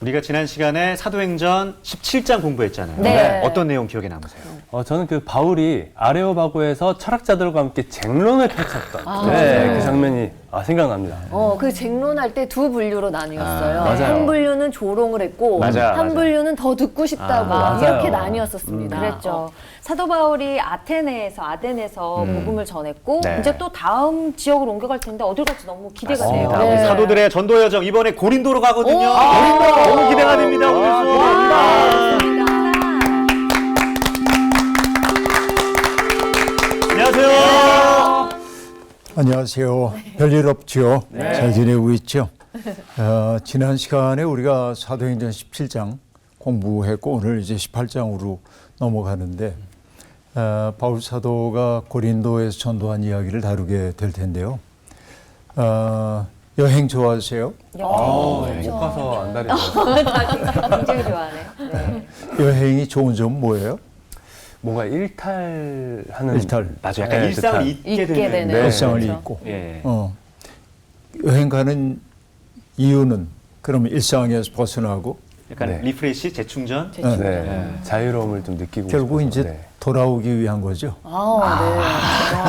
우리가 지난 시간에 사도행전 17장 공부했잖아요. 네. 어떤 내용 기억에 남으세요? 저는 그 바울이 아레오바고에서 철학자들과 함께 쟁론을 펼쳤던 그 장면이 생각납니다. 그 쟁론할 때 두 분류로 나뉘었어요. 맞아요. 한 분류는 조롱을 했고 한 분류는 더 듣고 싶다고 이렇게 나뉘었었습니다. 그랬죠. 사도 바울이 아덴에서 복음을 전했고 네. 이제 또 다음 지역으로 옮겨갈 텐데 어딜 갈지 너무 기대가 맞습니다. 돼요. 우리 네. 사도들의 전도 여정 이번에 고린도로 가거든요. 너무 기대가 됩니다. 오늘 수업. 안녕하세요. 안녕하세요. 별일 없죠? 잘 지내고 있죠? 지난 시간에 우리가 사도행전 17장 공부했고 오늘 이제 18장으로 넘어가는데 바울 사도가 고린도에서 전도한 이야기를 다루게 될 텐데요. 여행 좋아하세요? 못 가서 안달이네요. 굉장히 좋아하네요. 네. 여행이 좋은 점 뭐예요? 뭔가 일탈하는 일탈. 맞아요. 약간 일상을 잊게 되는. 되는. 일상을 그렇죠. 잊고. 예. 여행 가는 이유는 그럼 일상에서 벗어나고 약간 네. 리프레시, 재충전. 자유로움을 좀 느끼고 결국 싶어서. 이제 돌아오기 위한 거죠.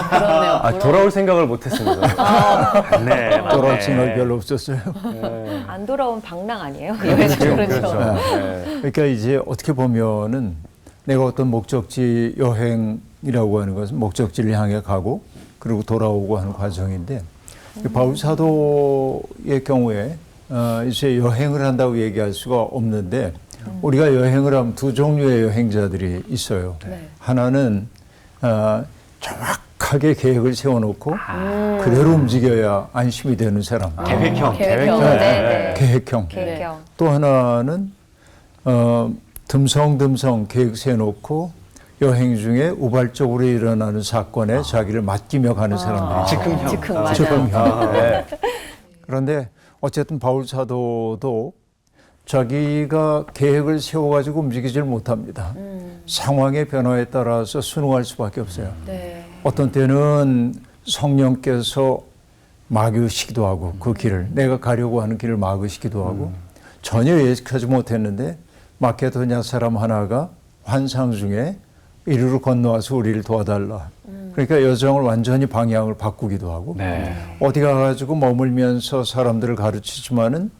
그렇네요. 돌아올 생각을 못했습니다. 네, 돌아올 생각이 별로 없었어요. 안 돌아온 방랑 아니에요? 여행은 그렇죠. 그러니까 이제 어떻게 보면은 내가 어떤 목적지 여행이라고 하는 것은 목적지를 향해 가고 그리고 돌아오고 하는 과정인데 바울 사도의 경우에 이제 여행을 한다고 얘기할 수가 없는데 우리가 여행을 하면 두 종류의 여행자들이 있어요. 하나는 정확하게 계획을 세워놓고 그대로 움직여야 안심이 되는 사람. 계획형. 계획형. 계획형. 또 하나는 듬성듬성 계획 세워놓고 여행 중에 우발적으로 일어나는 사건에 자기를 맡기며 가는 사람들이 즉흥형. 즉흥형. 그런데 어쨌든 바울 사도도 자기가 계획을 세워가지고 움직이질 못합니다. 상황의 변화에 따라서 순응할 수밖에 없어요. 어떤 때는 성령께서 막으시기도 하고 그 길을 내가 가려고 하는 길을 막으시기도 하고 전혀 예측하지 못했는데 마케도냐 사람 하나가 환상 중에 이리로 건너와서 우리를 도와달라. 그러니까 여정을 완전히 방향을 바꾸기도 하고 어디 가가지고 머물면서 사람들을 가르치지만은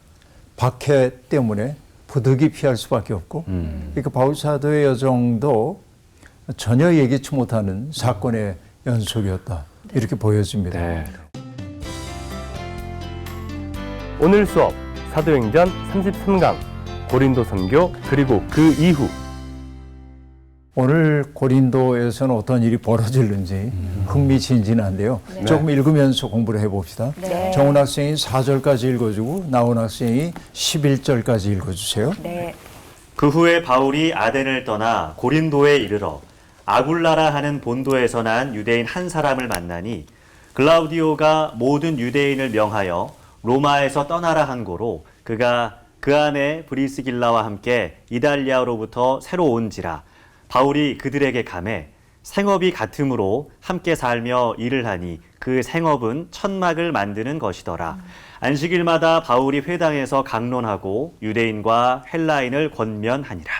박해 때문에 부득이 피할 수밖에 없고 그러니까 바울 사도의 여정도 전혀 예기치 못하는 사건의 연속이었다. 이렇게 보여집니다. 오늘 수업 사도행전 33강 고린도 선교 그리고 그 이후. 오늘 고린도에서는 어떤 일이 벌어질는지 흥미진진한데요. 조금 읽으면서 공부를 해봅시다. 정훈 학생이 4절까지 읽어주고 나온 학생이 11절까지 읽어주세요. 그 후에 바울이 아덴을 떠나 고린도에 이르러 아굴라라 하는 본도에서 난 유대인 한 사람을 만나니 글라우디오가 모든 유대인을 명하여 로마에서 떠나라 한 고로 그가 그 안에 브리스길라와 함께 이달리아로부터 새로 온지라 바울이 그들에게 감해 생업이 같으므로 함께 살며 일을 하니 그 생업은 천막을 만드는 것이더라. 안식일마다 바울이 회당에서 강론하고 유대인과 헬라인을 권면하니라.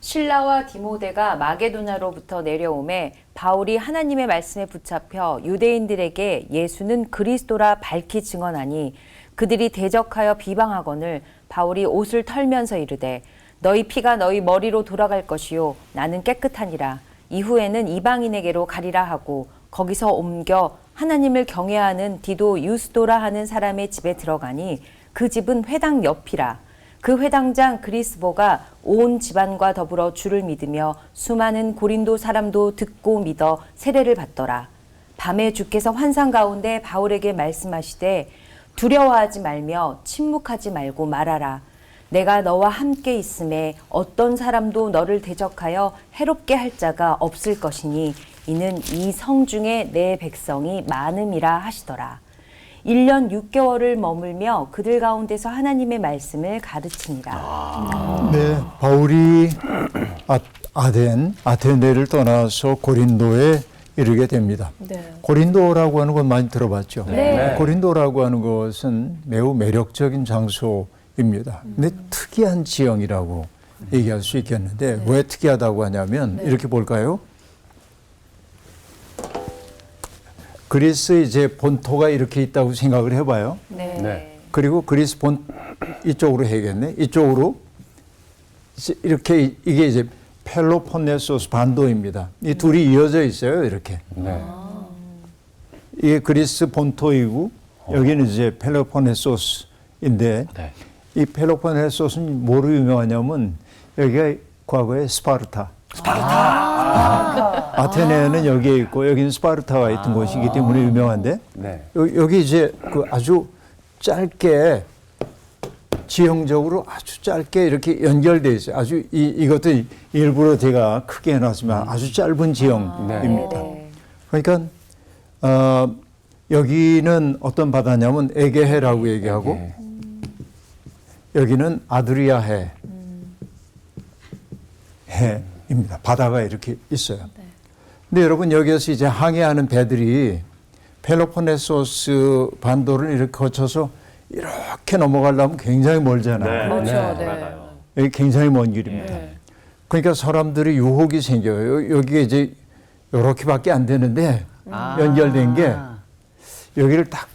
실라와 디모데가 마게도냐로부터 내려오매 바울이 하나님의 말씀에 붙잡혀 유대인들에게 예수는 그리스도라 밝히 증언하니 그들이 대적하여 비방하거늘 바울이 옷을 털면서 이르되 너희 피가 너희 머리로 돌아갈 것이요 나는 깨끗하니라. 이후에는 이방인에게로 가리라 하고 거기서 옮겨 하나님을 경외하는 디도 유스도라 하는 사람의 집에 들어가니 그 집은 회당 옆이라. 그 회당장 그리스보가 온 집안과 더불어 주를 믿으며 수많은 고린도 사람도 듣고 믿어 세례를 받더라. 밤에 주께서 환상 가운데 바울에게 말씀하시되 두려워하지 말며 침묵하지 말고 말하라. 내가 너와 함께 있음에 어떤 사람도 너를 대적하여 해롭게 할 자가 없을 것이니 이는 이 성 중에 내 백성이 많음이라 하시더라. 1년 6개월을 머물며 그들 가운데서 하나님의 말씀을 가르치니라. 네, 바울이 아테네를 떠나서 고린도에 이르게 됩니다. 고린도라고 하는 건 많이 들어봤죠. 고린도라고 하는 것은 매우 매력적인 장소 지역입니다. 근데 특이한 지형이라고 얘기할 수 있겠는데 왜 특이하다고 하냐면 이렇게 볼까요? 그리스 이제 본토가 이렇게 있다고 생각을 해봐요. 네. 그리고 그리스 이쪽으로 해야겠네. 이쪽으로 이렇게 이게 이제 펠로폰네소스 반도입니다. 이 둘이 이어져 있어요. 이렇게. 네. 이게 그리스 본토이고 여기는 이제 펠로폰네소스인데 네. 이 펠로폰네소스는 뭐로 유명하냐면 여기가 과거에 스파르타. 아테네는 여기에 있고 여기는 스파르타가 있던 곳이기 때문에 유명한데 네. 여기 이제 그 아주 짧게 지형적으로 아주 짧게 이렇게 연결돼 있어요. 아주 이것도 일부러 제가 크게 해놨지만 아주 짧은 지형입니다. 네. 그러니까 여기는 어떤 바다냐면 에게해라고 얘기하고 네. 여기는 아드리아 해입니다. 바다가 이렇게 있어요. 근데 여러분 여기에서 이제 항해하는 배들이 펠로폰네소스 반도를 이렇게 거쳐서 이렇게 넘어가려면 굉장히 멀잖아요. 그렇죠. 네. 네. 여기 굉장히 먼 길입니다. 그러니까 사람들이 유혹이 생겨요. 여기가 이제 이렇게밖에 안 되는데 연결된 게 여기를 딱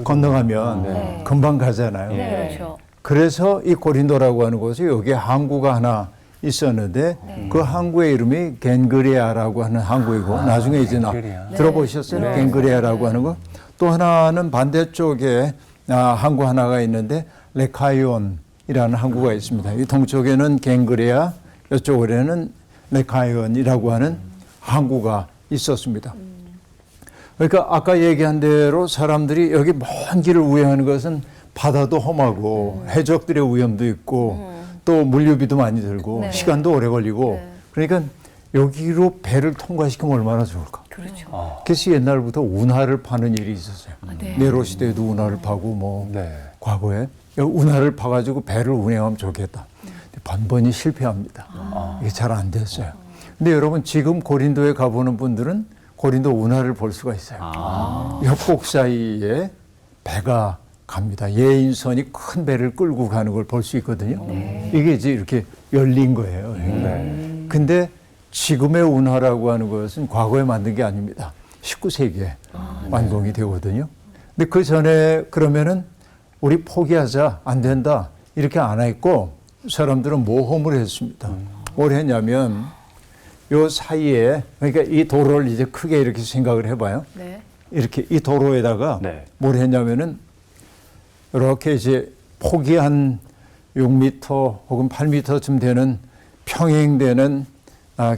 건너가면 금방 가잖아요. 네. 그렇죠. 그래서 이 고린도라고 하는 곳이 여기에 항구가 하나 있었는데 그 항구의 이름이 겐그레아라고 하는 항구이고 나중에 이제 겐그레아. 들어보셨어요? 겐그레아라고 하는 거. 또 하나는 반대쪽에 항구 하나가 있는데 레카이온이라는 항구가 있습니다. 이 동쪽에는 겐그레아, 이쪽에는 레카이온이라고 하는 항구가 있었습니다. 그러니까 아까 얘기한 대로 사람들이 여기 먼 길을 우회하는 것은 바다도 험하고 해적들의 위험도 있고 또 물류비도 많이 들고 시간도 오래 걸리고 그러니까 여기로 배를 통과시키면 얼마나 좋을까. 그렇죠. 그래서 옛날부터 운하를 파는 일이 있었어요. 네로 시대에도 운하를 파고 뭐 네. 과거에 운하를 파가지고 배를 운행하면 좋겠다. 근데 번번이 실패합니다. 이게 잘 안 됐어요. 근데 여러분 지금 고린도에 가보는 분들은 고린도 운하를 볼 수가 있어요. 협곡 사이에 배가 갑니다. 예인선이 큰 배를 끌고 가는 걸 볼 수 있거든요. 이게 이제 이렇게 열린 거예요. 근데 지금의 운하라고 하는 것은 과거에 만든 게 아닙니다. 19세기에 완공이 되거든요. 근데 그 전에 그러면은 우리 포기하자, 안 된다 이렇게 안 했고 사람들은 모험을 했습니다. 뭘 했냐면 요 사이에 그러니까 이 도로를 이제 크게 이렇게 생각을 해봐요. 네. 이렇게 이 도로에다가 네. 뭘 했냐면은 이렇게 이제 폭이 한 6m 혹은 8m쯤 되는 평행되는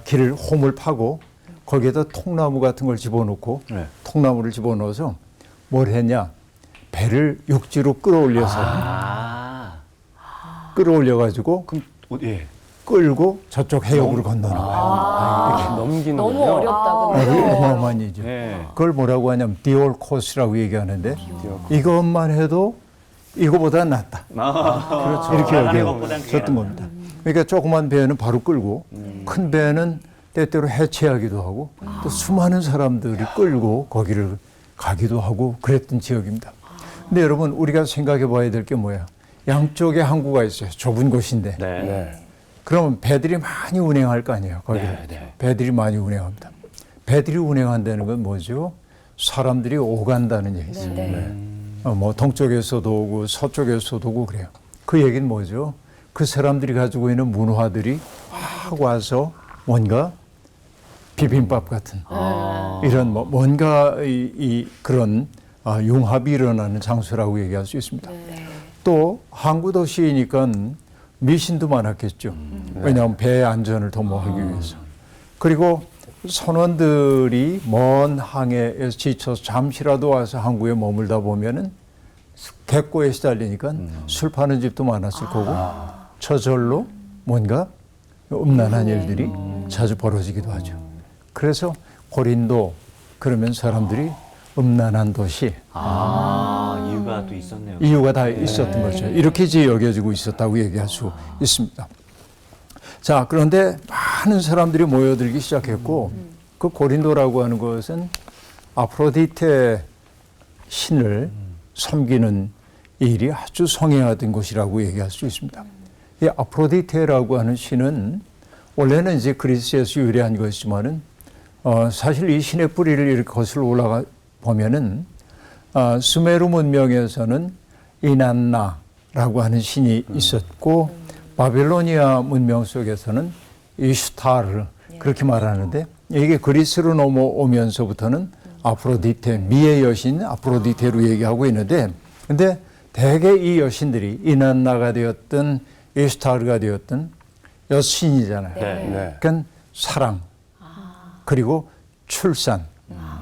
길을 홈을 파고 거기에다 통나무 같은 걸 집어넣고 통나무를 집어넣어서 뭘 했냐 배를 육지로 끌어올려서 끌어올려가지고 그럼 예. 끌고 저쪽 해역으로 건너는 거예요. 이렇게 넘기는 너무 어렵다. 근데. 어마어마한 일이죠. 그걸 뭐라고 하냐면 디올 코스라고 얘기하는데 이것만 해도 이거보다 낫다. 그렇죠. 이렇게 얘기했었던 겁니다. 그러니까 조그만 배는 바로 끌고 큰 배는 때때로 해체하기도 하고 또 수많은 사람들이 끌고 거기를 가기도 하고 그랬던 지역입니다. 근데 여러분 우리가 생각해 봐야 될 게 뭐야? 양쪽에 항구가 있어요. 좁은 곳인데. 네. 그러면 배들이 많이 운행할 거 아니에요. 거기를. 배들이 많이 운행합니다. 배들이 운행한다는 건 뭐죠? 사람들이 오간다는 얘기죠. 뭐 동쪽에서도 오고 서쪽에서도 오고 그래요. 그 얘기는 뭐죠? 그 사람들이 가지고 있는 문화들이 막 와서 뭔가 비빔밥 같은 이런 뭐 뭔가 그런 융합이 일어나는 장소라고 얘기할 수 있습니다. 또 항구 도시이니까 미신도 많았겠죠. 왜냐하면 배의 안전을 도모하기 위해서. 그리고 선원들이 먼 항해에서 지쳐서 잠시라도 와서 항구에 머물다 보면은 객고에 시달리니까 술 파는 집도 많았을 거고 저절로 뭔가 음란한 일들이 자주 벌어지기도 하죠. 그래서 고린도 그러면 사람들이 음란한 도시 이유가 또 있었네요. 이유가 다 있었던 거죠. 이렇게 이제 여겨지고 있었다고 얘기할 수 있습니다. 자, 그런데 많은 사람들이 모여들기 시작했고 그 고린도라고 하는 것은 아프로디테 신을 섬기는 이 일이 아주 성행하던 곳이라고 얘기할 수 있습니다. 이 아프로디테라고 하는 신은 원래는 이제 그리스에서 유래한 것이지만은 사실 이 신의 뿌리를 이렇게 거슬러 올라가 보면은 수메르 문명에서는 이난나라고 하는 신이 있었고 바빌로니아 문명 속에서는 이슈타르 그렇게 말하는데 이게 그리스로 넘어오면서부터는 아프로디테 미의 여신 아프로디테로 얘기하고 있는데 근데 대개 이 여신들이 이난나가 되었든 이슈타르가 되었든 여신이잖아요. 그러니까 사랑 그리고 출산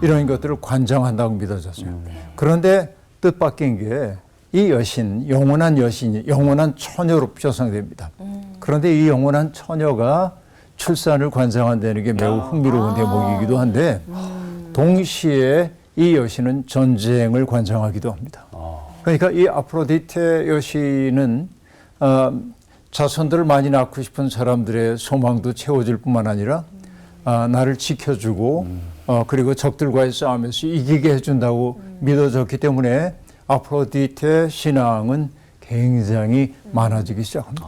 이런 것들을 관장한다고 믿어졌어요. 그런데 뜻밖인 게 이 여신, 영원한 여신이 영원한 처녀로 표상됩니다. 그런데 이 영원한 처녀가 출산을 관장한다는 게 매우 흥미로운 대목이기도 한데 동시에 이 여신은 전쟁을 관장하기도 합니다. 그러니까 이 아프로디테 여신은 자손들을 많이 낳고 싶은 사람들의 소망도 채워줄 뿐만 아니라 나를 지켜주고 그리고 적들과의 싸움에서 이기게 해준다고 믿어졌기 때문에 아프로디테 신앙은 굉장히 많아지기 시작합니다.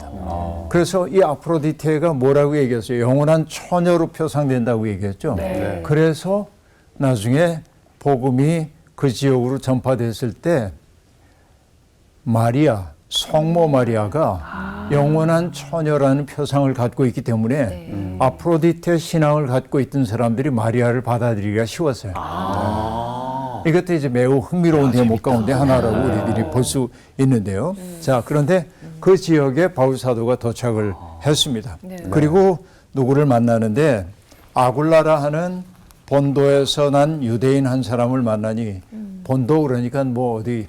그래서 이 아프로디테가 뭐라고 얘기했어요? 영원한 처녀로 표상된다고 얘기했죠. 그래서 나중에 복음이 그 지역으로 전파됐을 때 마리아, 성모 마리아가 영원한 처녀라는 표상을 갖고 있기 때문에 아프로디테 신앙을 갖고 있던 사람들이 마리아를 받아들이기가 쉬웠어요. 이것도 이제 매우 흥미로운 대목 가운데 하나라고 우리들이 볼 수 있는데요. 자, 그런데 그 지역에 바울 사도가 도착을 했습니다. 그리고 누구를 만나는데 아굴라라 하는 본도에서 난 유대인 한 사람을 만나니 본도 그러니까 뭐 어디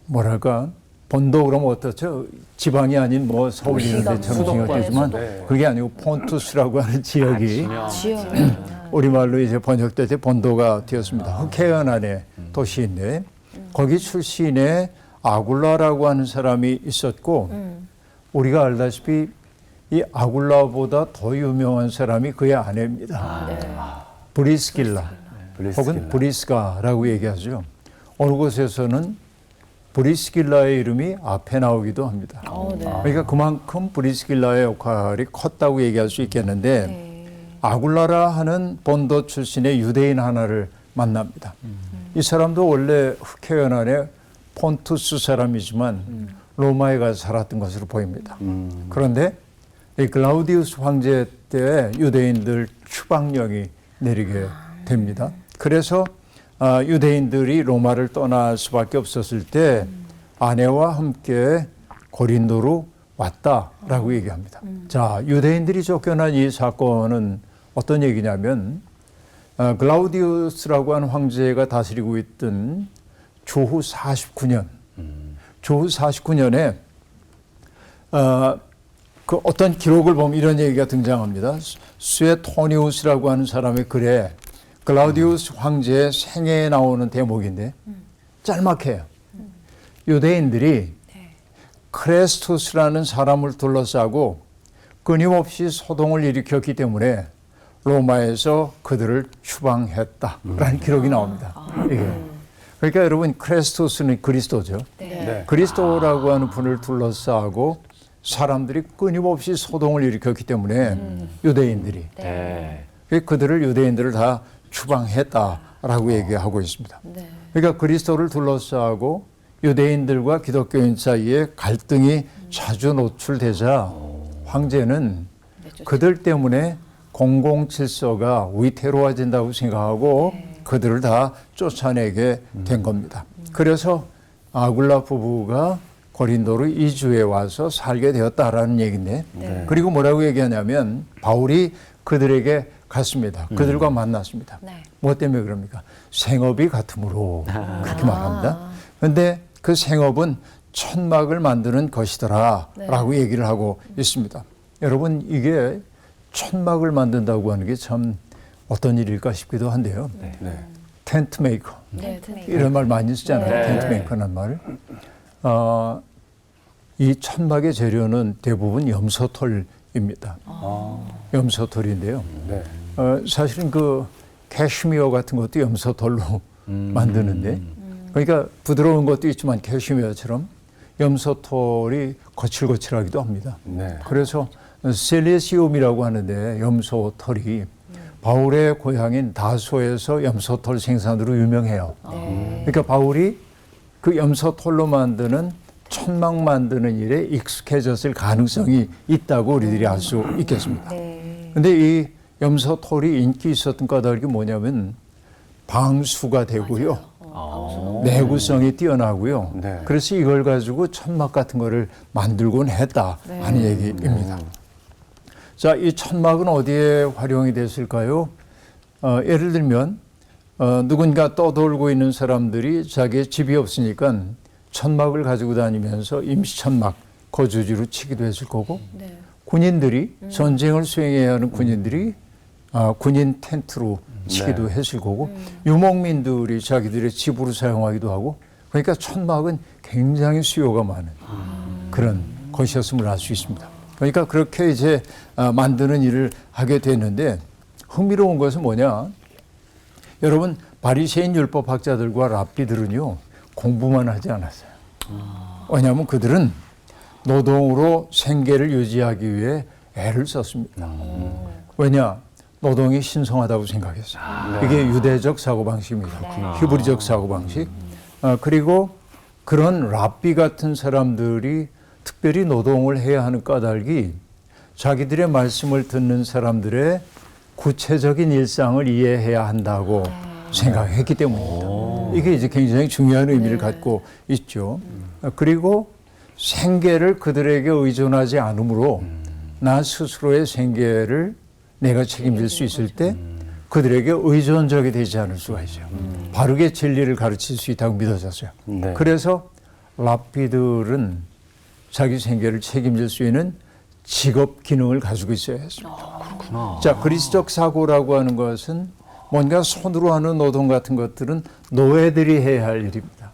뭐랄까 본도 그러면 어떻죠? 지방이 아닌 뭐 서울 이런 데처럼 생각되지만 그게 아니고 폰투스라고 하는 지역이 우리말로 이제 번역될 때 본도가 되었습니다. 흑해안 안에 도시인데 거기 출신의 아굴라라고 하는 사람이 있었고 우리가 알다시피 이 아굴라보다 더 유명한 사람이 그의 아내입니다. 브리스길라 혹은 브리스가라고 얘기하죠. 어느 곳에서는 브리스길라의 이름이 앞에 나오기도 합니다. 그러니까 그만큼 브리스길라의 역할이 컸다고 얘기할 수 있겠는데 아굴라라 하는 본도 출신의 유대인 하나를 만납니다. 이 사람도 원래 흑해연 안에 폰투스 사람이지만 로마에 가서 살았던 것으로 보입니다. 그런데 이 글라우디우스 황제 때 유대인들 추방령이 내리게 됩니다. 그래서 유대인들이 로마를 떠날 수밖에 없었을 때 아내와 함께 고린도로 왔다라고 얘기합니다. 자, 유대인들이 쫓겨난 이 사건은 어떤 얘기냐면 글라우디우스라고 하는 황제가 다스리고 있던 주후 49년, 주후 49년에 그 어떤 기록을 보면 이런 얘기가 등장합니다. 수에토니우스라고 하는 사람의 글에 글라우디우스 황제의 생애에 나오는 대목인데 짤막해요. 유대인들이 크레스투스라는 사람을 둘러싸고 끊임없이 소동을 일으켰기 때문에 로마에서 그들을 추방했다라는 기록이 나옵니다. 이게. 그러니까 여러분 크레스투스는 그리스도죠. 그리스도라고 하는 분을 둘러싸고 사람들이 끊임없이 소동을 일으켰기 때문에 유대인들이 그들을 유대인들을 다 추방했다라고 얘기하고 있습니다. 그러니까 그리스도를 둘러싸고 유대인들과 기독교인 사이에 갈등이 자주 노출되자 황제는 그들 때문에 공공질서가 위태로워진다고 생각하고 그들을 다 쫓아내게 된 겁니다. 그래서 아굴라 부부가 고린도로 이주해 와서 살게 되었다라는 얘기인데 그리고 뭐라고 얘기하냐면 바울이 그들에게 갔습니다. 그들과 만났습니다. 뭐 때문에 그럽니까? 생업이 같으므로 그렇게 말합니다. 그런데 그 생업은 천막을 만드는 것이더라 라고 얘기를 하고 있습니다. 여러분 이게 천막을 만든다고 하는 게 참 어떤 일일까 싶기도 한데요. 텐트 메이커 이런 말 많이 쓰잖아요. 텐트 메이커라는 말. 이 천막의 재료는 대부분 염소털입니다. 염소털인데요. 사실은 그 캐시미어 같은 것도 염소털로 만드는데 그러니까 부드러운 것도 있지만 캐시미어처럼 염소털이 거칠거칠하기도 합니다. 네. 그래서 셀레시움이라고 하는데 염소털이 바울의 고향인 다소에서 염소털 생산으로 유명해요. 그러니까 바울이 그 염소털로 만드는 천막 만드는 일에 익숙해졌을 가능성이 있다고 우리들이 알 수 있겠습니다. 그런데 이 염소털이 인기 있었던 까닭이 뭐냐면 방수가 되고요. 내구성이 뛰어나고요. 네. 그래서 이걸 가지고 천막 같은 거를 만들곤 했다 하는 얘기입니다. 자, 이 천막은 어디에 활용이 됐을까요? 예를 들면 누군가 떠돌고 있는 사람들이 자기의 집이 없으니까 천막을 가지고 다니면서 임시천막 거주지로 치기도 했을 거고 군인들이 전쟁을 수행해야 하는 군인들이 군인 텐트로 치기도 했을 거고 유목민들이 자기들의 집으로 사용하기도 하고 그러니까 천막은 굉장히 수요가 많은 그런 것이었음을 알 수 있습니다. 그러니까 그렇게 이제 만드는 일을 하게 됐는데 흥미로운 것은 뭐냐? 여러분 바리새인 율법학자들과 랍비들은요 공부만 하지 않았어요. 왜냐하면 그들은 노동으로 생계를 유지하기 위해 애를 썼습니다. 왜냐? 노동이 신성하다고 생각했어요. 이게 유대적 사고방식입니다. 히브리적 사고방식. 그리고 그런 랍비 같은 사람들이 특별히 노동을 해야 하는 까닭이 자기들의 말씀을 듣는 사람들의 구체적인 일상을 이해해야 한다고 생각했기 때문입니다. 이게 이제 굉장히 중요한 의미를 갖고 있죠. 그리고 생계를 그들에게 의존하지 않으므로 나 스스로의 생계를 내가 책임질 수 있을 때 그들에게 의존적이 되지 않을 수가 있어요. 바르게 진리를 가르칠 수 있다고 믿어졌어요. 네. 그래서 랍비들은 자기 생계를 책임질 수 있는 직업 기능을 가지고 있어야 했습니다. 자, 그리스도적 사고라고 하는 것은 뭔가 손으로 하는 노동 같은 것들은 노예들이 해야 할 일입니다.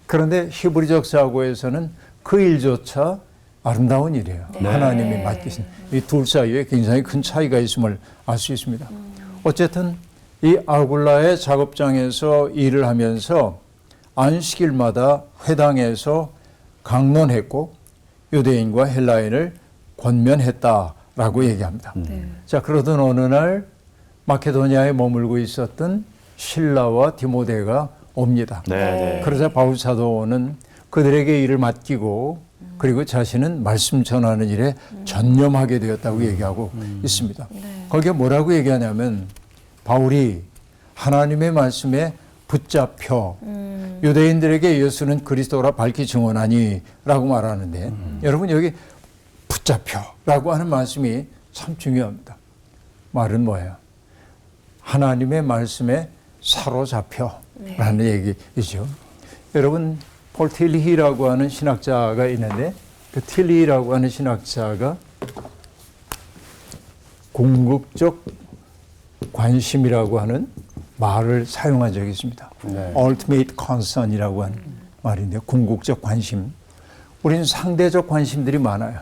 그런데 히브리적 사고에서는 그 일조차 아름다운 일이에요. 하나님이 맡기신 이 둘 사이에 굉장히 큰 차이가 있음을 알 수 있습니다. 어쨌든 이 아굴라의 작업장에서 일을 하면서 안식일마다 회당에서 강론했고 유대인과 헬라인을 권면했다라고 얘기합니다. 자, 그러던 어느 날 마케도니아에 머물고 있었던 실라와 디모데가 옵니다. 그러자 바울 사도는 그들에게 일을 맡기고 그리고 자신은 말씀 전하는 일에 전념하게 되었다고 얘기하고 있습니다. 거기에 뭐라고 얘기하냐면 바울이 하나님의 말씀에 붙잡혀 유대인들에게 예수는 그리스도라 밝히 증언하니 라고 말하는데 여러분 여기 붙잡혀 라고 하는 말씀이 참 중요합니다. 말은 뭐예요? 하나님의 말씀에 사로잡혀 라는 얘기이죠. 여러분 폴 틸리히라고 하는 신학자가 있는데 그 틸리히라고 하는 신학자가 궁극적 관심이라고 하는 말을 사용한 적이 있습니다. Ultimate concern이라고 하는 말인데요. 궁극적 관심. 우리는 상대적 관심들이 많아요.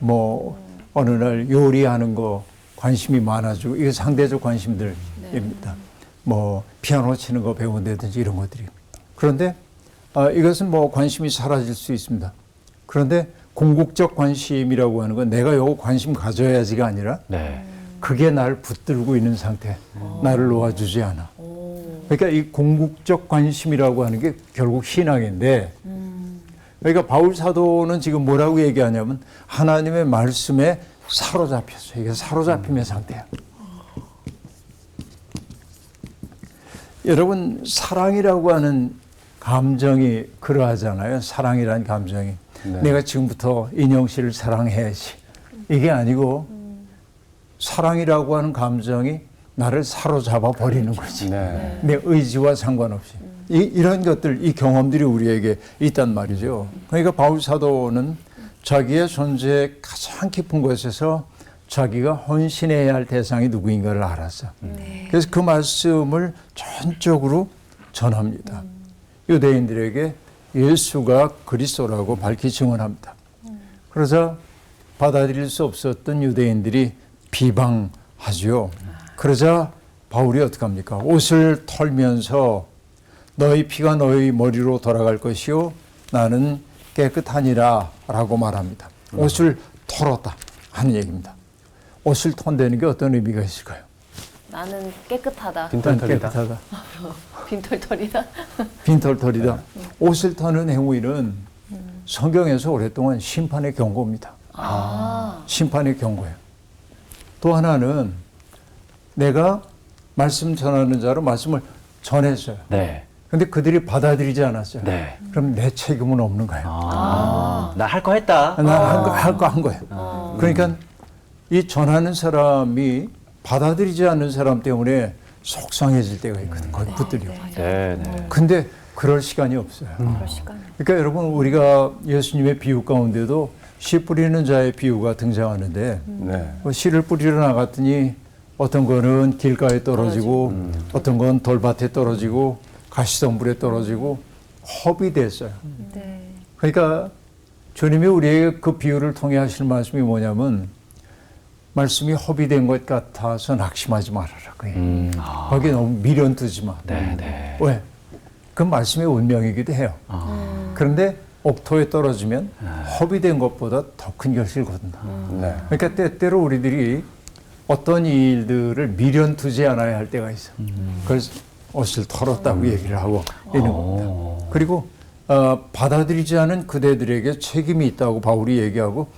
뭐 어느 날 요리하는 거 관심이 많아지고 이게 상대적 관심들입니다. 뭐 피아노 치는 거 배운다든지 이런 것들이. 그런데 이것은 뭐 관심이 사라질 수 있습니다. 그런데 궁극적 관심이라고 하는 건 내가 요거 관심 가져야지가 아니라 그게 나를 붙들고 있는 상태, 나를 놓아주지 않아. 그러니까 이 궁극적 관심이라고 하는 게 결국 신앙인데 그러니까 바울 사도는 지금 뭐라고 얘기하냐면 하나님의 말씀에 사로잡혔어요. 이게 사로잡힘의 상태야. 여러분 사랑이라고 하는 감정이 그러하잖아요. 사랑이라는 감정이. 내가 지금부터 인영 씨를 사랑해야지. 이게 아니고 사랑이라고 하는 감정이 나를 사로잡아 버리는 거지. 내 의지와 상관없이. 이런 것들, 이 경험들이 우리에게 있단 말이죠. 그러니까 바울 사도는 자기의 존재의 가장 깊은 곳에서 자기가 헌신해야 할 대상이 누구인가를 알았어. 그래서 그 말씀을 전적으로 전합니다. 유대인들에게 예수가 그리스도라고 밝히 증언합니다. 그러자 받아들일 수 없었던 유대인들이 비방하죠. 그러자 바울이 어떻게 합니까? 옷을 털면서 너희 피가 너희 머리로 돌아갈 것이요 나는 깨끗하니라 라고 말합니다. 옷을 털었다 하는 얘기입니다. 옷을 턴다는 게 어떤 의미가 있을까요? 나는 깨끗하다. 빈털털이다. 깨끗하다. 빈털털이다. 빈털털이다. 옷을 터는 행위는 성경에서 오랫동안 심판의 경고입니다. 심판의 경고예요. 또 하나는 내가 말씀 전하는 자로 말씀을 전했어요. 네. 근데 그들이 받아들이지 않았어요. 네. 그럼 내 책임은 없는 거예요. 나 할 거 했다. 난 할 거 한 거예요. 그러니까 이 전하는 사람이 받아들이지 않는 사람 때문에 속상해질 때가 있거든. 거기 붙들려. 네, 네. 근데 그럴 시간이 없어요. 그러니까 여러분 우리가 예수님의 비유 가운데도 씨 뿌리는 자의 비유가 등장하는데 네. 뭐 씨를 뿌리러 나갔더니 어떤 거는 길가에 떨어지고 어떤 건 돌밭에 떨어지고 가시덤불에 떨어지고 헛이 됐어요. 네. 그러니까 주님이 우리에게 그 비유를 통해 하실 말씀이 뭐냐면 말씀이 허비된 것 같아서 낙심하지 말아라. 거기에 너무 미련 두지 마. 네, 네. 왜? 그 말씀의 운명이기도 해요. 그런데 옥토에 떨어지면 허비된 것보다 더 큰 결실을 거둔다. 네. 그러니까 때때로 우리들이 어떤 일들을 미련 두지 않아야 할 때가 있어. 그래서 옷을 털었다고 얘기를 하고 이런 겁니다. 그리고 받아들이지 않은 그대들에게 책임이 있다고 바울이 얘기하고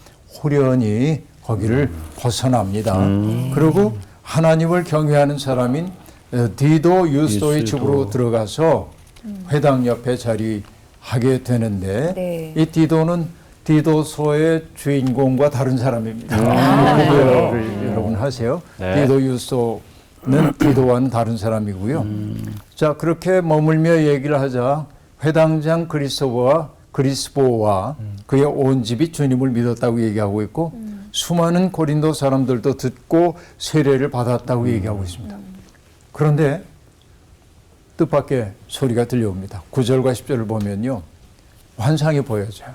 호련히 거기를 벗어납니다. 그리고 하나님을 경외하는 사람인 디도 유스도의 집으로 들어가서 회당 옆에 자리하게 되는데 네. 이 디도는 디도서의 주인공과 다른 사람입니다. 구별을 여러분 하세요. 네. 디도 유스도는 디도와는 다른 사람이고요. 자 그렇게 머물며 얘기를 하자 회당장 그리스보와 그의 온 집이 주님을 믿었다고 얘기하고 있고 수많은 고린도 사람들도 듣고 세례를 받았다고 얘기하고 있습니다. 그런데 뜻밖의 소리가 들려옵니다. 9절과 10절을 보면요. 환상이 보여져요.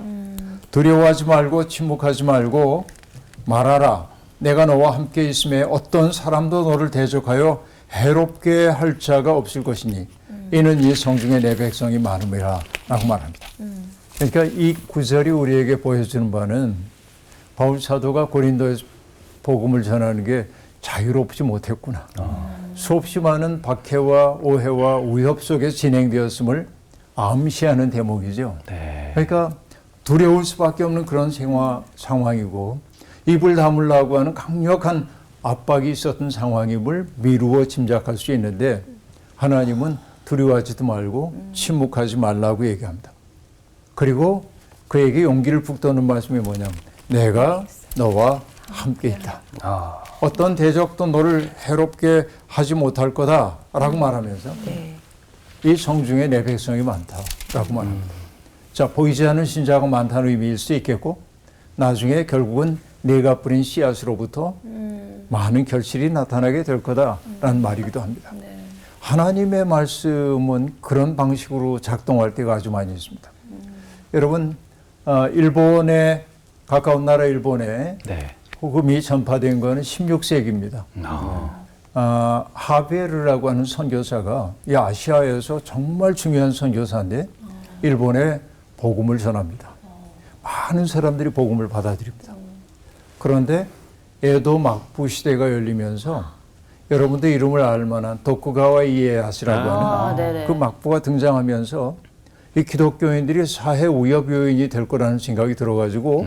두려워하지 말고 침묵하지 말고 말하라. 내가 너와 함께 있음에 어떤 사람도 너를 대적하여 해롭게 할 자가 없을 것이니 이는 이 성중에 내 백성이 많음이라 라고 말합니다. 그러니까 이 구절이 우리에게 보여주는 바는 바울 사도가 고린도에 복음을 전하는 게 자유롭지 못했구나. 수없이 많은 박해와 오해와 위협 속에 진행되었음을 암시하는 대목이죠. 네. 그러니까 두려울 수밖에 없는 그런 상황이고 입을 다물라고 하는 강력한 압박이 있었던 상황임을 미루어 짐작할 수 있는데 하나님은 두려워하지도 말고 침묵하지 말라고 얘기합니다. 그리고 그에게 용기를 북돋는 말씀이 뭐냐면 내가 너와 함께 있다. 어떤 대적도 너를 해롭게 하지 못할 거다라고 말하면서 이 성중에 내 백성이 많다라고 말합니다. 자, 보이지 않는 신자가 많다는 의미일 수 있겠고 나중에 결국은 내가 뿌린 씨앗으로부터 많은 결실이 나타나게 될 거다라는 말이기도 합니다. 하나님의 말씀은 그런 방식으로 작동할 때가 아주 많이 있습니다. 여러분, 일본에 가까운 나라 일본에 네. 복음이 전파된 거는 16세기입니다. 하베르라고 하는 선교사가 이 아시아에서 정말 중요한 선교사인데 일본에 복음을 전합니다. 많은 사람들이 복음을 받아들입니다. 그런데 에도 막부 시대가 열리면서 여러분들 이름을 알 만한 도쿠가와 이에야스라고 하는 네네. 그 막부가 등장하면서 이 기독교인들이 사회 위협 요인이 될 거라는 생각이 들어가지고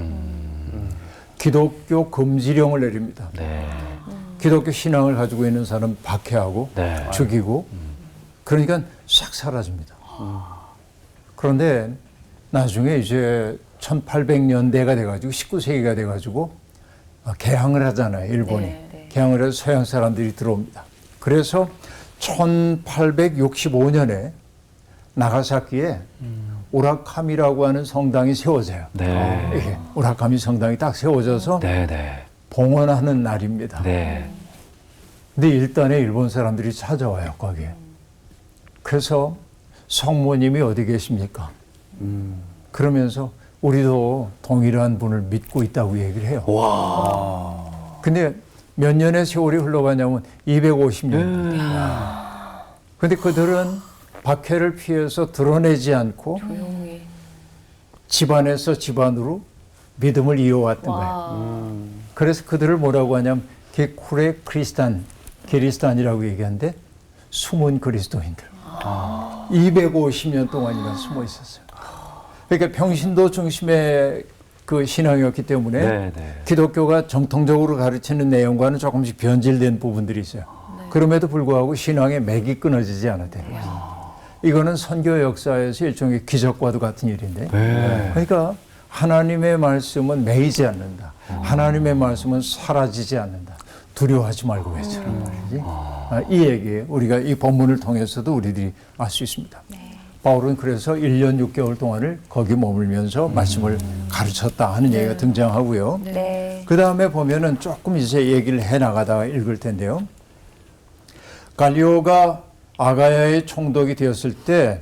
기독교 금지령을 내립니다. 네. 기독교 신앙을 가지고 있는 사람 박해하고 네. 죽이고 그러니까 싹 사라집니다. 그런데 나중에 이제 1800년대가 돼가지고 19세기가 돼가지고 개항을 하잖아요. 일본이. 개항을 해서 서양 사람들이 들어옵니다. 그래서 1865년에 나가사키에 오라카미라고 하는 성당이 세워져요. 네. 이게 오라카미 성당이 딱 세워져서 네, 네. 봉헌하는 날입니다. 네. 근데 일단에 일본 사람들이 찾아와요, 거기에. 그래서 성모님이 어디 계십니까? 그러면서 우리도 동일한 분을 믿고 있다고 얘기를 해요. 와. 근데 몇 년의 세월이 흘러가냐면 250년. 근데 그들은 박해를 피해서 드러내지 않고 조용히. 집안에서 집안으로 믿음을 이어왔던 거예요. 그래서 그들을 뭐라고 하냐면 게쿠레 그리스단이라고 얘기하는데 숨은 그리스도인들. 250년 동안이나 숨어 있었어요. 그러니까 평신도 중심의 그 신앙이었기 때문에 네, 네. 기독교가 정통적으로 가르치는 내용과는 조금씩 변질된 부분들이 있어요. 그럼에도 불구하고 신앙의 맥이 끊어지지 않았대요. 이거는 선교 역사에서 일종의 기적과도 같은 일인데, 네. 그러니까 하나님의 말씀은 매이지 않는다. 하나님의 말씀은 사라지지 않는다. 두려워하지 말고 외치란 말이지. 이 얘기에 우리가 이 본문을 통해서도 우리들이 알 수 있습니다. 바울은 그래서 1년 6개월 동안을 거기 머물면서 말씀을 가르쳤다 하는 얘기가 등장하고요. 네. 그 다음에 보면은 조금 이제 얘기를 해 나가다가 읽을 텐데요. 갈리오가 아가야의 총독이 되었을 때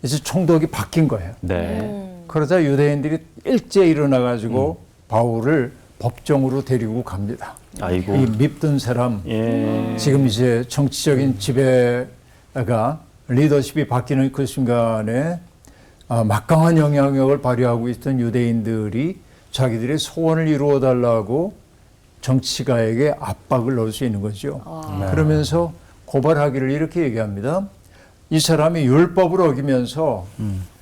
이제 총독이 바뀐 거예요. 네. 그러자 유대인들이 일제 일어나 가지고 바울을 법정으로 데리고 갑니다. 아이고. 이 밉던 사람, 예. 지금 이제 정치적인 지배가 리더십이 바뀌는 그 순간에 막강한 영향력을 발휘하고 있던 유대인들이 자기들의 소원을 이루어 달라고 정치가에게 압박을 넣을 수 있는 거죠. 그러면서 고발하기를 이렇게 얘기합니다. 이 사람이 율법을 어기면서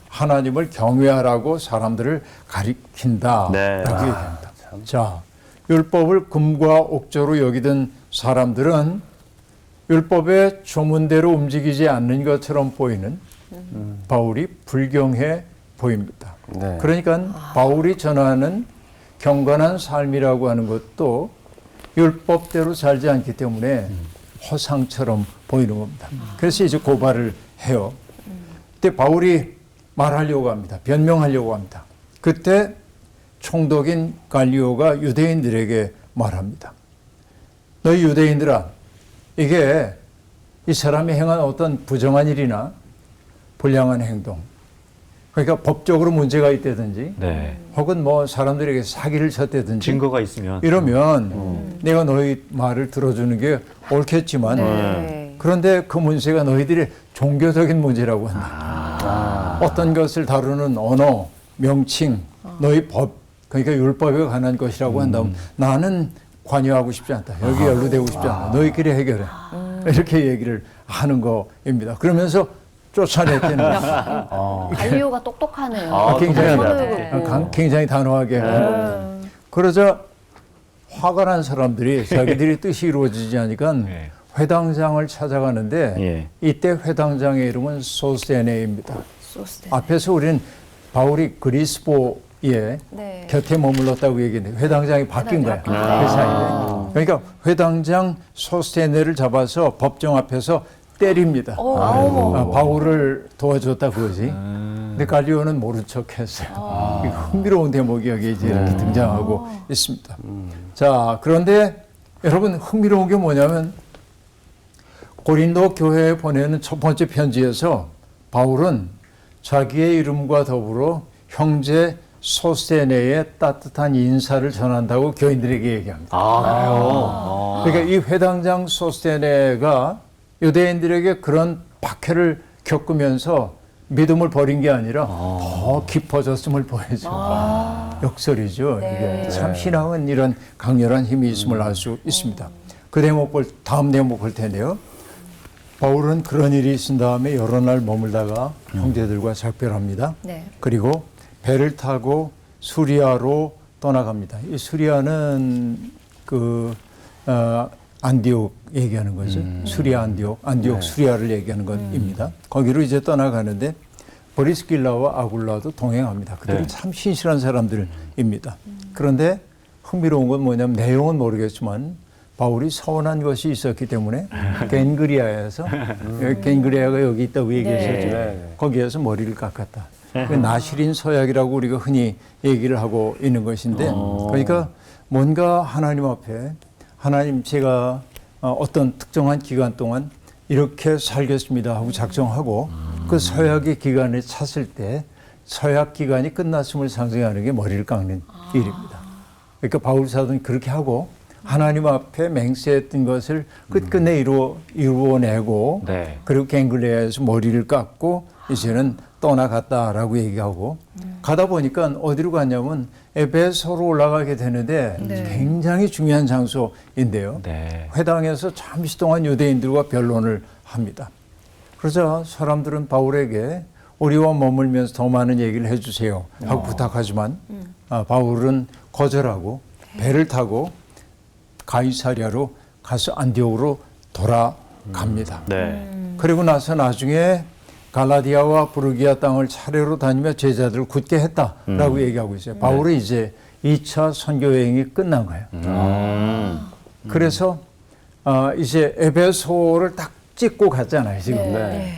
하나님을 경외하라고 사람들을 가리킨다라고 네. 얘기합니다. 자, 율법을 금과 옥조로 여기던 사람들은 율법의 조문대로 움직이지 않는 것처럼 보이는 바울이 불경해 보입니다. 네. 그러니까 바울이 전하는 경건한 삶이라고 하는 것도 율법대로 살지 않기 때문에 허상처럼 보이는 겁니다. 그래서 이제 고발을 해요. 그때 바울이 말하려고 합니다. 변명하려고 합니다. 그때 총독인 갈리오가 유대인들에게 말합니다. 너희 유대인들아, 이게 이 사람이 행한 어떤 부정한 일이나 불량한 행동, 그러니까 법적으로 문제가 있다든지 네. 혹은 뭐 사람들에게 사기를 쳤다든지 증거가 있으면. 이러면 내가 너희 말을 들어주는 게 옳겠지만 네. 그런데 그 문제가 너희들의 종교적인 문제라고 한다. 어떤 것을 다루는 언어, 명칭, 너희 법, 그러니까 율법에 관한 것이라고 한다면 나는 관여하고 싶지 않다. 여기 연루되고 싶지 않다. 너희끼리 해결해. 이렇게 얘기를 하는 거입니다. 그러면서 쫓아냈다는 갈리오가 똑똑하네요. 굉장히 단호하게 하는 거죠. 그러자 화가 난 사람들이 자기들이 뜻이 이루어지지 않으니까 회당장을 찾아가는데 예. 이때 회당장의 이름은 소스테네입니다. 앞에서 우리는 바울이 그리스보의 네. 곁에 머물렀다고 얘기했는데 회당장이 바뀐 거야. 그 사이에. 그러니까 회당장 소스테네를 잡아서 법정 앞에서 때립니다. 바울을 도와줬다 그거지. 근데 갈리오는 모른 척했어요. 흥미로운 대목이 여기 이제 이렇게 등장하고 있습니다. 자, 그런데 여러분 흥미로운 게 뭐냐면 고린도 교회에 보내는 첫 번째 편지에서 바울은 자기의 이름과 더불어 형제 소스테네의 따뜻한 인사를 전한다고 교인들에게 얘기합니다. 그래요? 그러니까 이 회당장 소스테네가 유대인들에게 그런 박해를 겪으면서 믿음을 버린 게 아니라 더 깊어졌음을 보여줘. 역설이죠. 이게 참 신앙은 이런 강렬한 힘이 있음을 알 수 있습니다. 그 대목 다음 대목 볼 텐데요. 바울은 그런 일이 있은 다음에 여러 날 머물다가 형제들과 작별합니다. 네. 그리고 배를 타고 수리아로 떠나갑니다. 이 수리아는 안디옥 얘기하는 거죠. 수리아 안디옥 수리아를 얘기하는 것입니다. 거기로 이제 떠나가는데 브리스길라와 아굴라도 동행합니다. 그들은 참 신실한 사람들입니다. 그런데 흥미로운 건 뭐냐면 내용은 모르겠지만 바울이 서운한 것이 있었기 때문에 겐그리아에서 겐그리아가 여기 있다고 얘기했었죠. 거기에서 머리를 깎았다. 나시린 서약이라고 우리가 흔히 얘기를 하고 있는 것인데 그러니까 뭔가 하나님 앞에 하나님 제가 어떤 특정한 기간 동안 이렇게 살겠습니다 하고 작정하고 그 서약의 기간을 찼을 때 서약 기간이 끝났음을 상징하는 게 머리를 깎는 일입니다. 그러니까 바울 사도는 그렇게 하고 하나님 앞에 맹세했던 것을 끝끝내 이루어내고 네. 그리고 갱글레아에서 머리를 깎고 이제는 떠나갔다라고 얘기하고 가다 보니까 어디로 갔냐면 에베소로 올라가게 되는데 굉장히 중요한 장소인데요. 네. 회당에서 잠시 동안 유대인들과 변론을 합니다. 그러자 사람들은 바울에게 우리와 머물면서 더 많은 얘기를 해주세요 하고 부탁하지만 바울은 거절하고 배를 타고 가이사랴로 가서 안디옥으로 돌아갑니다. 네. 그리고 나서 나중에 갈라디아와 부르기아 땅을 차례로 다니며 제자들을 굳게 했다라고 얘기하고 있어요. 바울은 이제 2차 선교 여행이 끝난 거예요. 그래서 이제 에베소를 딱 찍고 갔잖아요. 지금. 네.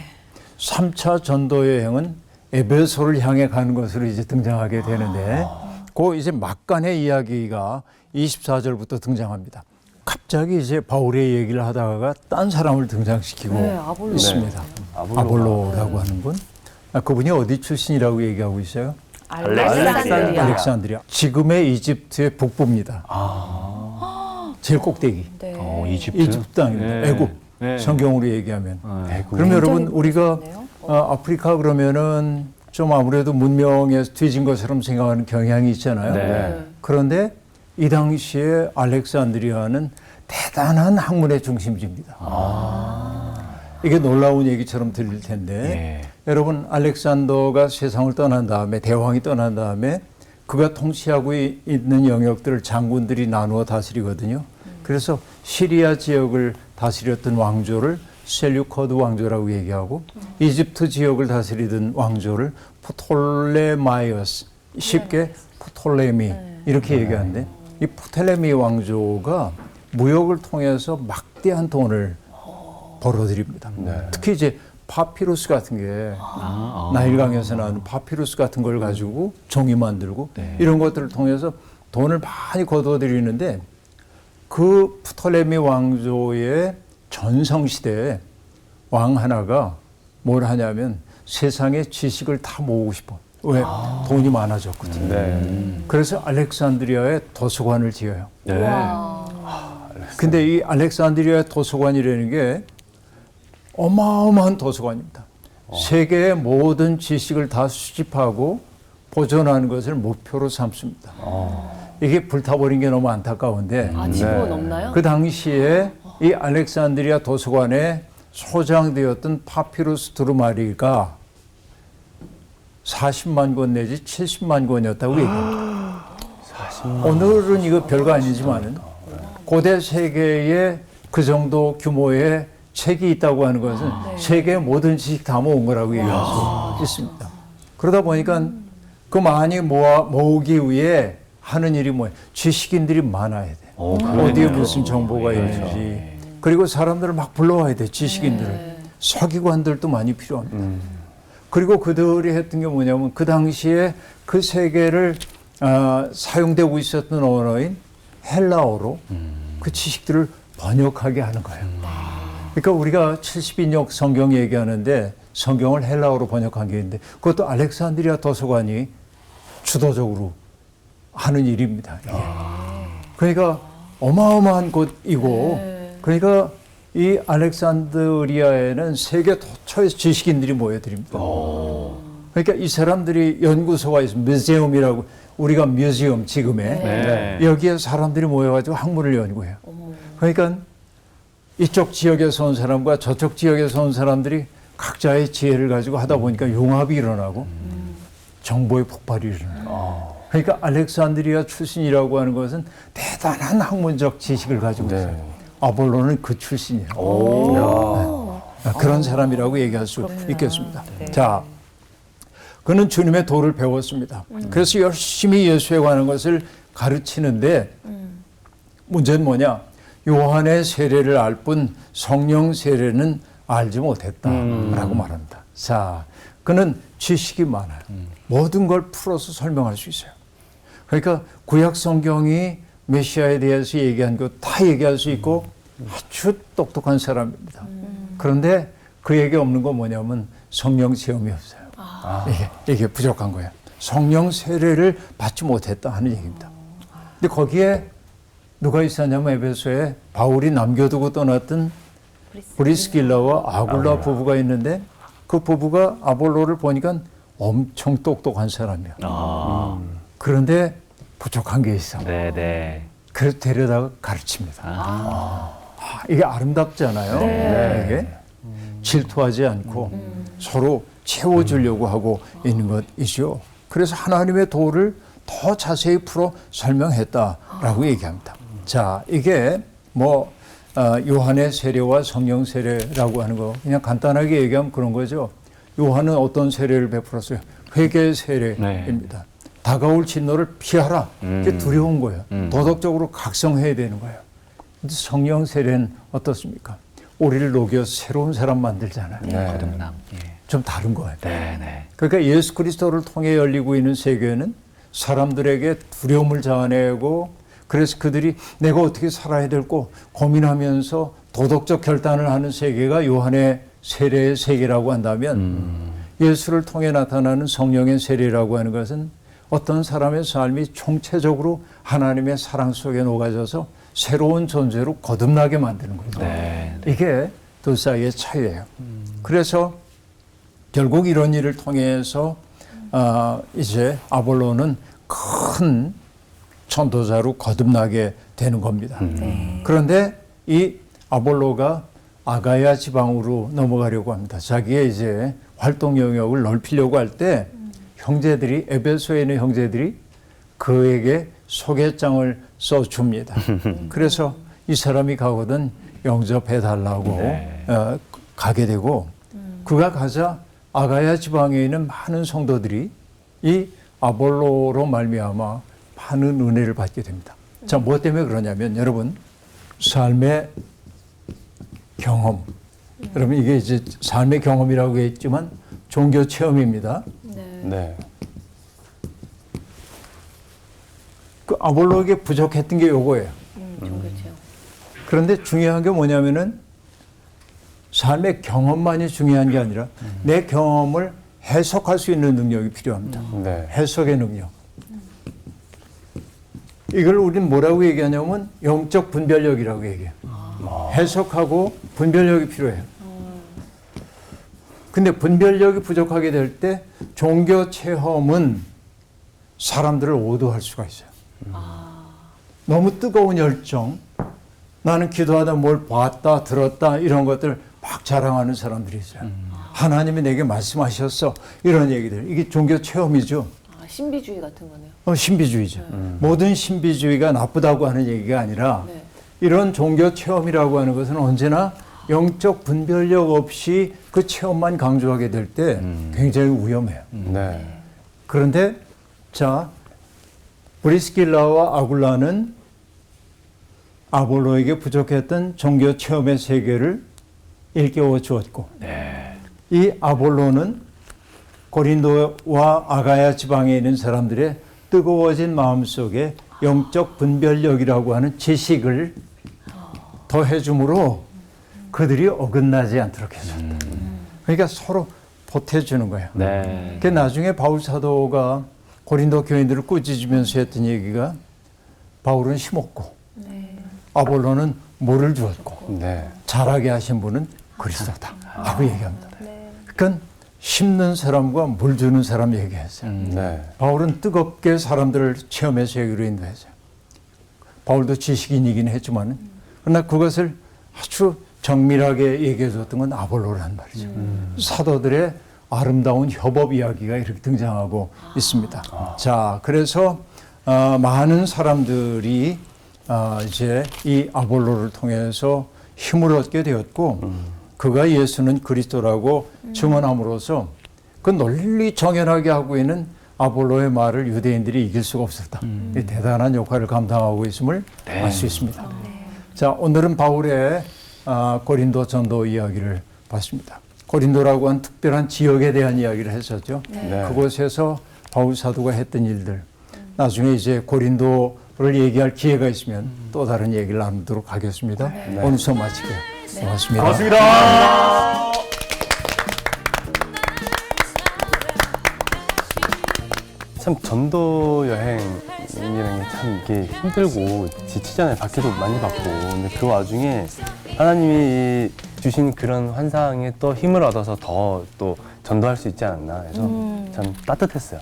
3차 전도 여행은 에베소를 향해 가는 것으로 이제 등장하게 되는데 그 이제 막간의 이야기가 24절부터 등장합니다. 갑자기 이제 바울의 얘기를 하다가 딴 사람을 등장시키고 아볼로. 있습니다. 아볼로라고 하는 분. 그분이 어디 출신이라고 얘기하고 있어요? 알렉산드리아. 알렉산드리아. 지금의 이집트의 북부입니다. 제일 꼭대기. 이집트 땅입니다. 네. 애굽. 네. 성경으로 얘기하면. 그럼 여러분 우리가 아프리카 그러면은 좀 아무래도 문명에서 뒤진 것처럼 생각하는 경향이 있잖아요. 네. 그런데 이 당시에 알렉산드리아는 대단한 학문의 중심지입니다. 이게 놀라운 얘기처럼 들릴 텐데 여러분 알렉산더가 세상을 떠난 다음에 대왕이 떠난 다음에 그가 통치하고 있는 영역들을 장군들이 나누어 다스리거든요. 그래서 시리아 지역을 다스렸던 왕조를 셀류커드 왕조라고 얘기하고 이집트 지역을 다스리던 왕조를 프톨레마이어스, 쉽게 프톨레미 이렇게 얘기하는데 이 프톨레미 왕조가 무역을 통해서 막대한 돈을 벌어들입니다. 특히 이제 파피루스 같은 게 나일강에서 나오는 파피루스 같은 걸 가지고 종이 만들고 이런 것들을 통해서 돈을 많이 거둬들이는데 그 프톨레미 왕조의 전성시대에 왕 하나가 뭘 하냐면 세상의 지식을 다 모으고 싶어. 왜? 돈이 많아졌거든요. 그래서 알렉산드리아에 도서관을 지어요. 근데 이 알렉산드리아 도서관이라는 게 어마어마한 도서관입니다. 세계의 모든 지식을 다 수집하고 보존하는 것을 목표로 삼습니다. 이게 불타버린 게 너무 안타까운데 지금은 없나요? 그 당시에 이 알렉산드리아 도서관에 소장되었던 파피루스 두루마리가 40만 권 내지 70만 권이었다고 얘기합니다. 오늘은 이거 별거 아니지만은 고대 세계에 그 정도 규모의 책이 있다고 하는 것은 세계의 모든 지식 다 모은 거라고 얘기할 수 있습니다. 그러다 보니까 그 많이 모으기 위해 하는 일이 뭐예요? 지식인들이 많아야 돼. 어디에 무슨 정보가 있는지. 그리고 사람들을 막 불러와야 돼. 지식인들을. 서기관들도 많이 필요합니다. 그리고 그들이 했던 게 뭐냐면 그 당시에 그 세계를 사용되고 있었던 언어인 헬라어로 그 지식들을 번역하게 하는 거예요. 그러니까 우리가 70인역 성경 얘기하는데 성경을 헬라어로 번역한 게 있는데 그것도 알렉산드리아 도서관이 주도적으로 하는 일입니다. 이게. 그러니까 어마어마한 곳이고 그러니까 이 알렉산드리아에는 세계 도처에서 지식인들이 모여드립니다. 그러니까 이 사람들이 연구소가 있습니다. 뮤지엄이라고 우리가 뮤지엄 지금의 여기에 사람들이 모여가지고 학문을 연구해요. 그러니까 이쪽 지역에서 온 사람과 저쪽 지역에서 온 사람들이 각자의 지혜를 가지고 하다 보니까 융합이 일어나고 정보의 폭발이 일어나요. 그러니까 알렉산드리아 출신이라고 하는 것은 대단한 학문적 지식을 가지고 있어요. 아볼로는 그 출신이에요. 그런 사람이라고 얘기할 수 있겠습니다. 자, 그는 주님의 도를 배웠습니다. 그래서 열심히 예수에 관한 것을 가르치는데 문제는 뭐냐? 요한의 세례를 알 뿐 성령 세례는 알지 못했다라고 말합니다. 자, 그는 지식이 많아요. 모든 걸 풀어서 설명할 수 있어요. 그러니까 구약 성경이 메시아에 대해서 얘기한 것 다 얘기할 수 있고 아주 똑똑한 사람입니다. 그런데 그에게 없는 건 뭐냐면 성령 체험이 없어요. 이게 부족한 거예요. 성령 세례를 받지 못했다 하는 얘기입니다. 근데 거기에 누가 있었냐면 에베소에 바울이 남겨두고 떠났던 브리스길라와 아굴라 부부가 있는데 그 부부가 아볼로를 보니까 엄청 똑똑한 사람이야. 그런데 부족한 게 있어. 네네. 그래서 데려다가 가르칩니다. 이게 아름답잖아요. 이게 질투하지 않고 서로 채워주려고 하고 있는 것이죠. 그래서 하나님의 도를 더 자세히 풀어 설명했다라고 얘기합니다. 자, 이게 뭐 요한의 세례와 성령 세례라고 하는 거 그냥 간단하게 얘기하면 그런 거죠. 요한은 어떤 세례를 베풀었어요? 회개 세례입니다. 다가올 진노를 피하라. 이게 두려운 거예요. 도덕적으로 각성해야 되는 거예요. 근데 성령 세례는 어떻습니까? 우리를 녹여 새로운 사람 만들잖아요. 거듭남. 좀 다른 거예요. 네네. 그러니까 예수 그리스도를 통해 열리고 있는 세계는 사람들에게 두려움을 자아내고 그래서 그들이 내가 어떻게 살아야 될고 고민하면서 도덕적 결단을 하는 세계가 요한의 세례의 세계라고 한다면 예수를 통해 나타나는 성령의 세례라고 하는 것은 어떤 사람의 삶이 총체적으로 하나님의 사랑 속에 녹아져서 새로운 존재로 거듭나게 만드는 거죠. 이게 둘 사이의 차이예요. 그래서 결국 이런 일을 통해서 이제 아볼로는 큰 전도자로 거듭나게 되는 겁니다. 그런데 이 아볼로가 아가야 지방으로 넘어가려고 합니다. 자기의 이제 활동 영역을 넓히려고 할 때 형제들이 에베소에 있는 형제들이 그에게 소개장을 써줍니다. 그래서 이 사람이 가거든 영접해달라고 가게 되고 그가 가자 아가야 지방에 있는 많은 성도들이 이 아볼로로 말미암아 많은 은혜를 받게 됩니다. 자, 무엇 때문에 그러냐면 여러분 삶의 경험, 여러분 이게 이제 삶의 경험이라고 했지만 종교 체험입니다. 네. 그 아볼로에게 부족했던 게 요거예요. 종교체험. 그런데 중요한 게 뭐냐면은 삶의 경험만이 중요한 게 아니라 내 경험을 해석할 수 있는 능력이 필요합니다. 네. 해석의 능력. 이걸 우리는 뭐라고 얘기하냐면 영적 분별력이라고 얘기해요. 해석하고 분별력이 필요해요. 근데 분별력이 부족하게 될 때 종교 체험은 사람들을 오도할 수가 있어요. 너무 뜨거운 열정, 나는 기도하다 뭘 봤다, 들었다 이런 것들 막 자랑하는 사람들이 있어요. 하나님이 내게 말씀하셨어 이런 얘기들. 이게 종교 체험이죠. 신비주의 같은 거네요. 신비주의죠. 모든 신비주의가 나쁘다고 하는 얘기가 아니라 네. 이런 종교 체험이라고 하는 것은 언제나 영적 분별력 없이 그 체험만 강조하게 될 때 굉장히 위험해요. 네. 그런데 자 브리스길라와 아굴라는 아볼로에게 부족했던 종교 체험의 세계를 일깨워 주었고 이 아볼로는 고린도와 아가야 지방에 있는 사람들의 뜨거워진 마음속에 영적 분별력이라고 하는 지식을 더해줌으로 그들이 어긋나지 않도록 해줬다. 그러니까 서로 보태주는 거예요. 네. 그 나중에 바울 사도가 고린도 교인들을 꾸짖으면서 했던 얘기가 바울은 심었고 아볼로는 물을 주었고 네. 자라게 하신 분은 그리스도다 하고 얘기합니다. 그러니까 심는 사람과 물 주는 사람 얘기했어요. 네. 바울은 뜨겁게 사람들을 체험의 세계로 인도했어요. 바울도 지식인이긴 했지만 그러나 그것을 아주 정밀하게 얘기해 줬던 건 아볼로란 말이죠. 사도들의 아름다운 협업 이야기가 이렇게 등장하고 있습니다. 자, 그래서 많은 사람들이 이제 이 아볼로를 통해서 힘을 얻게 되었고 그가 예수는 그리스도라고 증언함으로써 그 널리 정연하게 하고 있는 아볼로의 말을 유대인들이 이길 수가 없었다. 이 대단한 역할을 감당하고 있음을 알 수 있습니다. 자, 오늘은 바울의 고린도 전도 이야기를 봤습니다. 고린도라고 한 특별한 지역에 대한 이야기를 했었죠. 네. 그곳에서 바울 사도가 했던 일들. 나중에 이제 고린도를 얘기할 기회가 있으면 또 다른 얘기를 나누도록 하겠습니다. 오늘 수업 마칠게요. 고맙습니다. 고맙습니다. 참 전도 여행이라는 게 참 이게 힘들고 지치잖아요. 박해도 많이 받고. 근데 그 와중에 하나님이 주신 그런 환상에 또 힘을 얻어서 더 또 전도할 수 있지 않았나 해서 참 따뜻했어요.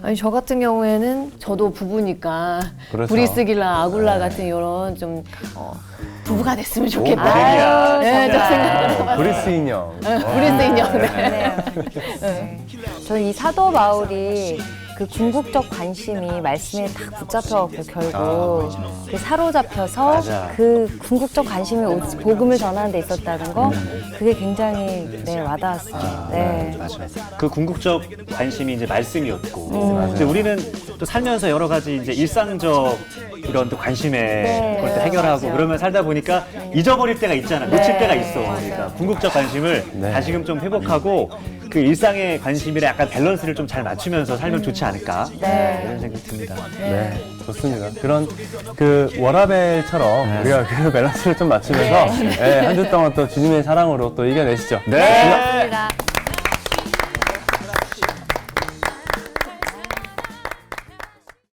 아니 저 같은 경우에는 저도 부부니까 그렇죠. 브리스길라 아굴라 같은 이런 좀 부부가 됐으면 좋겠다. 모델이야. 네, 저 생각을 브리스 인형. 브리스 인형. 네. 저는 이 사도 바울이 그 궁극적 관심이 말씀에 딱 붙잡혀갖고 결국 그 사로잡혀서 맞아. 그 궁극적 관심이 복음을 전하는 데 있었다는 거 그게 굉장히 네, 와닿았어요. 네. 맞아. 그 궁극적 관심이 이제 말씀이었고, 이제 우리는 또 살면서 여러 가지 이제 일상적 이런 또 관심에 그걸 또 해결하고 맞아요. 그러면 살다 보니까 잊어버릴 때가 있잖아. 놓칠 때가 있어. 그러니까 궁극적 관심을 네. 다시금 좀 회복하고 그 일상의 관심이랑 약간 밸런스를 좀 잘 맞추면서 살면 좋지 않을까. 이런 생각이 듭니다. 네, 좋습니다. 그런 그 워라벨처럼 우리가 그 밸런스를 좀 맞추면서 한 주 동안 또 주님의 사랑으로 또 이겨내시죠. 네. 감사합니다.